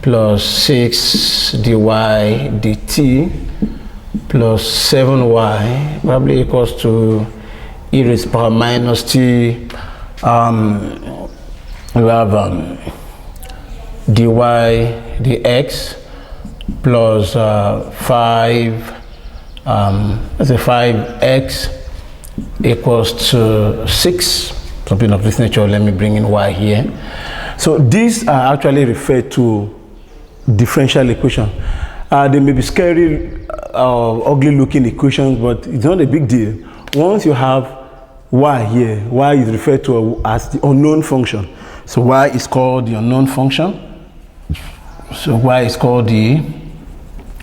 plus 6 dy dt plus 7y probably equals to e raised to the power minus t. We have dy dx plus 5x equals to 6, something of this nature. Let me bring in y here. So these are actually referred to differential equation. They may be scary, ugly looking equations, but it's not a big deal. Once you have y here, y is referred to as the unknown function. So y is called the unknown function. So y is called the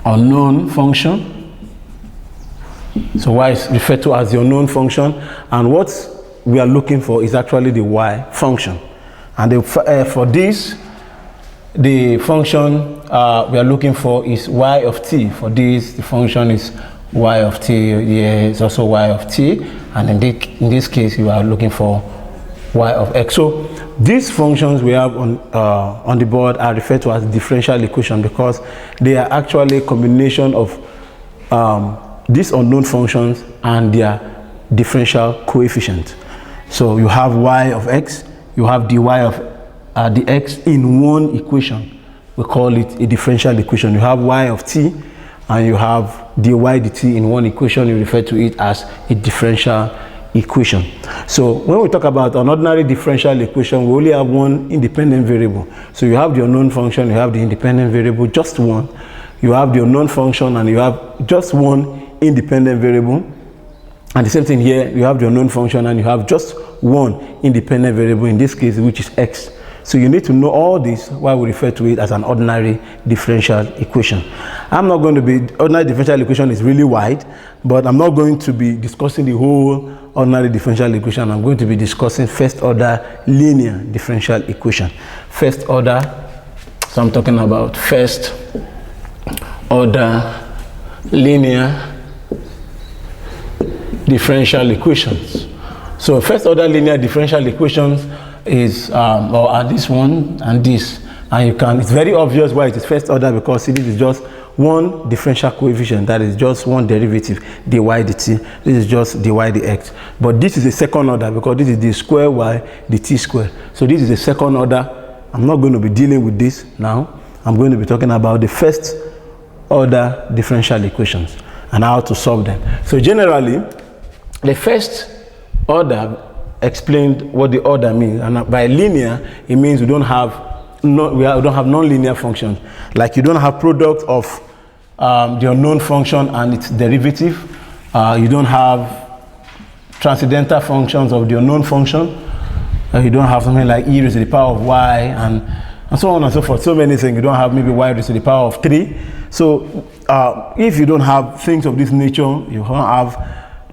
unknown function. So y is referred to as the unknown function, and what we are looking for is actually the y function. And for this, the function we are looking for is y of t. For this, the function is y of t. Here is also y of t, and in this case, you are looking for y of x. So these functions we have on the board are referred to as differential equation because they are actually a combination of these unknown functions and their differential coefficient. So you have y of x, you have dy of dx in one equation. We call it a differential equation. You have y of t and you have dy dt in one equation. You refer to it as a differential equation. So when we talk about an ordinary differential equation, we only have one independent variable. So you have the unknown function, you have the independent variable, just one. You have the unknown function and you have just one independent variable. And the same thing here, you have the unknown function and you have just one independent variable, in this case, which is x. So you need to know all this, why we refer to it as an ordinary differential equation. I'm not going to be, ordinary differential equation is really wide, but I'm not going to be discussing the whole ordinary differential equation. I'm going to be discussing first order linear differential equation. First order, so I'm talking about first order linear differential equations. So first order linear differential equations is or are this one and this, and you can, it's very obvious why it is first order, because this is just one differential coefficient, that is just one derivative, dy dt. This is just dy dx. But this is a second order because this is the square y dt square. So this is a second order. I'm not going to be dealing with this now. I'm going to be talking about the first order differential equations and how to solve them. So generally, the first order explained what the order means, and by linear it means we don't have non-linear functions. Like you don't have product of the unknown function and its derivative. You don't have transcendental functions of the unknown function. You don't have something like e raised to the power of y and so on and so forth. So many things. You don't have maybe y raised to the power of 3. So if you don't have things of this nature, you don't have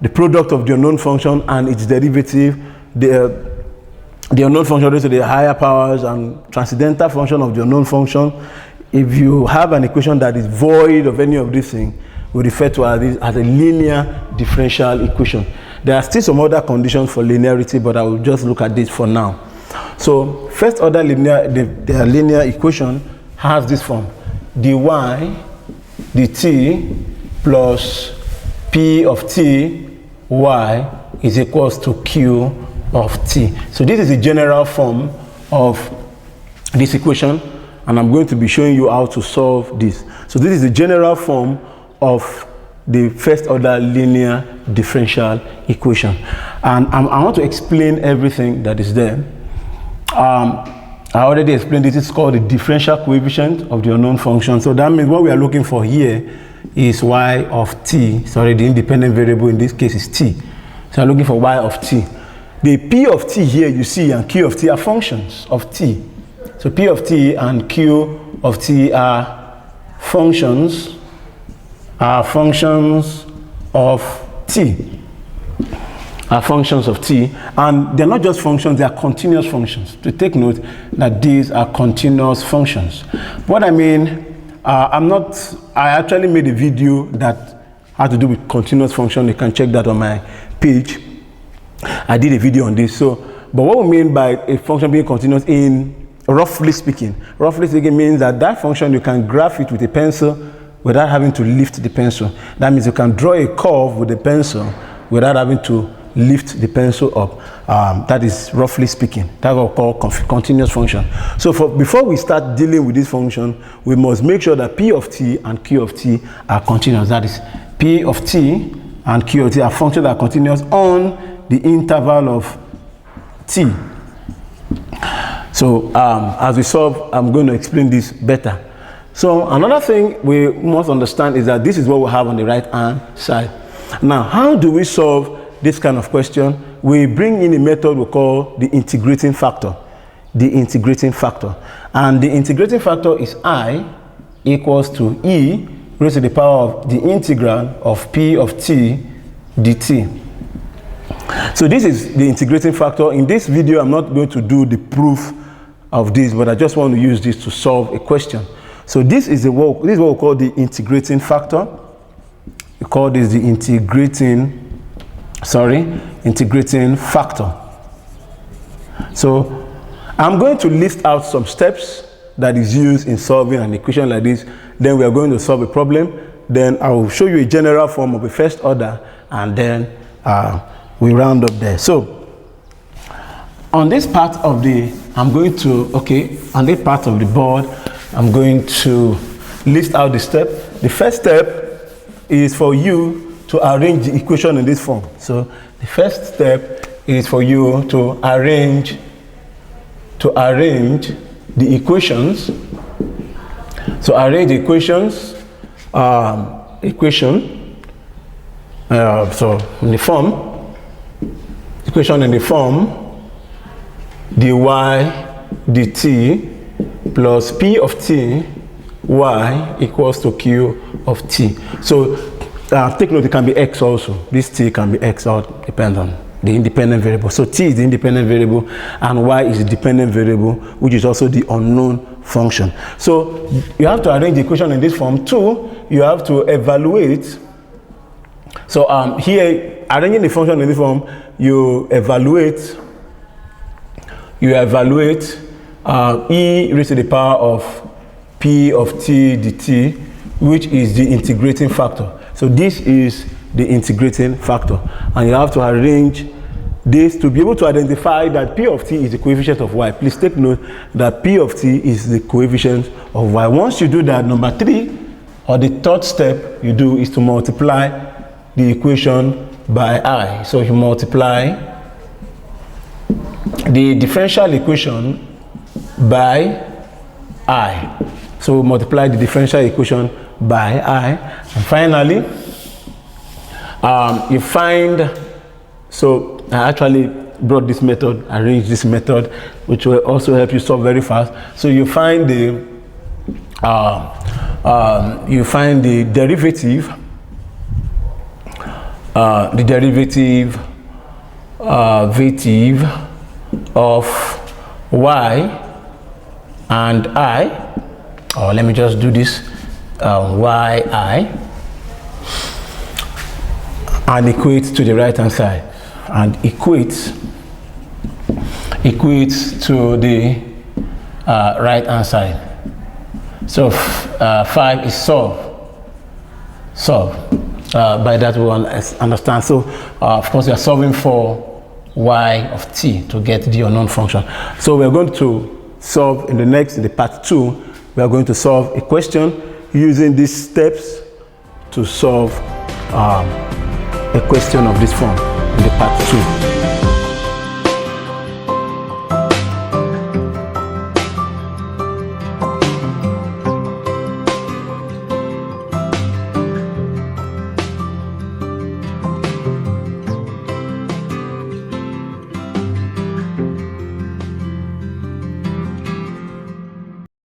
the product of the unknown function and its derivative, the unknown function raised to the higher powers, and transcendental function of the unknown function. If you have an equation that is void of any of these things, we refer to this as a linear differential equation. There are still some other conditions for linearity, but I will just look at this for now. So first order linear, the linear equation has this form: dy dt plus p of t y is equals to q of t. So this is the general form of this equation, and I'm going to be showing you how to solve this. So this is the general form of the first order linear differential equation, and I want to explain everything that is there. I already explained this. It's called the differential coefficient of the unknown function. So that means what we are looking for here is y of t. Sorry, the independent variable in this case is t. So I'm looking for y of t. The p of t here you see and q of t are functions of t. So p of t and q of t are functions of t. Are functions of t, and they're not just functions, they are continuous functions. To take note that these are continuous functions. What I mean, I actually made a video that had to do with continuous function. You can check that on my page. I did a video on this. So, but what we mean by a function being continuous in roughly speaking means that that function, you can graph it with a pencil without having to lift the pencil. That means you can draw a curve with the pencil without having to lift the pencil up. That is roughly speaking. That's what we call continuous function. So before we start dealing with this function, we must make sure that P of t and Q of t are continuous. That is, P of t and Q of t are functions that are continuous on the interval of t. So as we solve, I'm going to explain this better. So another thing we must understand is that this is what we have on the right hand side. Now, how do we solve this kind of question? We bring in a method we call the integrating factor. The integrating factor. And the integrating factor is I equals to e raised to the power of the integral of P of t dt. So this is the integrating factor. In this video, I'm not going to do the proof of this, but I just want to use this to solve a question. So this is what we call the integrating factor. We call this the integrating factor. So I'm going to list out some steps that is used in solving an equation like this. Then we are going to solve a problem. Then I will show you a general form of a first order, and then we round up there. So on this part of the, on this part of the board, I'm going to list out the step. The first step is for you to arrange the equation in this form. So the first step is for you to arrange the equations. So arrange the equations, so in the form, equation in the form dy dt plus P of t y equals to Q of t. So take note, it can be x also. This t can be x, or depends on the independent variable. So t is the independent variable and y is the dependent variable, which is also the unknown function. So you have to arrange the equation in this form. Two, you have to evaluate. So here, arranging the function in this form, you evaluate e raised to the power of P of t dt, which is the integrating factor. So this is the integrating factor, and you have to arrange this to be able to identify that P of t is the coefficient of y. Please take note that P of t is the coefficient of y. Once you do that, number 3, or the third step you do, is to multiply the equation by I. So you multiply the differential equation by I. So multiply the differential equation by I, and finally you find, so I actually brought this method, arranged this method, which will also help you solve very fast. So you find the derivative of y and I, or let me just do this, yi, and equate to the right hand side, and equates to the right hand side. So 5 is solve. By that we understand. So of course we are solving for y of t to get the unknown function. So we are going to solve in the part 2, we are going to solve a question using these steps to solve a question of this form in the part 2.